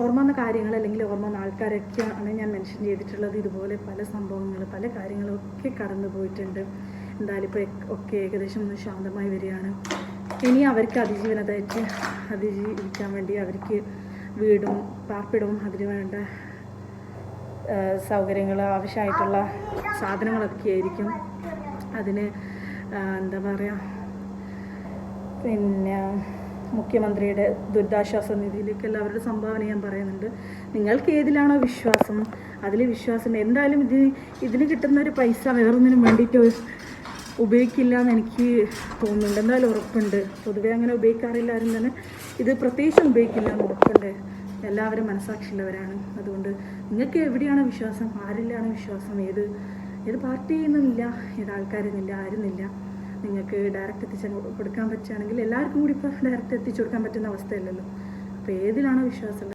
ഓർമ്മ കാര്യങ്ങൾ അല്ലെങ്കിൽ ഓർമ്മ ആൾക്കാരൊക്കെയാണ് ഞാൻ മെൻഷൻ ചെയ്തിട്ടുള്ളത്. ഇതുപോലെ പല സംഭവങ്ങൾ പല കാര്യങ്ങളൊക്കെ കടന്നു പോയിട്ടുണ്ട്. എന്തായാലും ഇപ്പോൾ ഒക്കെ ഏകദേശം ഒന്ന് ശാന്തമായി വരികയാണ്. ഇനി അവർക്ക് അതിജീവിക്കാൻ വേണ്ടി അവർക്ക് വീടും പാർപ്പിടവും അതിന് വേണ്ട സൗകര്യങ്ങൾ ആവശ്യമായിട്ടുള്ള സാധനങ്ങളൊക്കെ ആയിരിക്കും. അതിന് എന്താ പറയുക, പിന്നെ മുഖ്യമന്ത്രിയുടെ ദുരിതാശ്വാസ നിധിയിലേക്ക് എല്ലാവരുടെ സംഭാവന ഞാൻ പറയുന്നുണ്ട്. നിങ്ങൾക്ക് ഏതിലാണോ വിശ്വാസം അതിൽ വിശ്വാസം. എന്തായാലും ഇതിന് കിട്ടുന്ന ഒരു പൈസ വേറൊന്നിനും വേണ്ടിയിട്ട് ഉപയോഗിക്കില്ല എന്ന് എനിക്ക് തോന്നുന്നുണ്ട്. എന്തായാലും ഉറപ്പുണ്ട്. പൊതുവെ അങ്ങനെ ഉപയോഗിക്കാറില്ല ആരും തന്നെ. ഇത് പ്രത്യേകിച്ചും ഉപയോഗിക്കില്ല എന്ന് ഉറപ്പുണ്ട്. എല്ലാവരും മനസ്സാക്ഷിയുള്ളവരാണ്. അതുകൊണ്ട് നിങ്ങൾക്ക് എവിടെയാണ് വിശ്വാസം, ആരിലാണ് വിശ്വാസം, ഏത് പാർട്ടിയെന്നില്ല, ഏത് ആൾക്കാരെന്നില്ല, ആരുന്നില്ല. നിങ്ങൾക്ക് ഡയറക്റ്റ് എത്തിച്ച് കൊടുക്കാൻ പറ്റുകയാണെങ്കിൽ എല്ലാവർക്കും കൂടി ഇപ്പോൾ ഡയറക്റ്റ് എത്തിച്ചു കൊടുക്കാൻ പറ്റുന്ന അവസ്ഥയല്ലല്ലോ. അപ്പോൾ ഏതിലാണോ വിശ്വാസം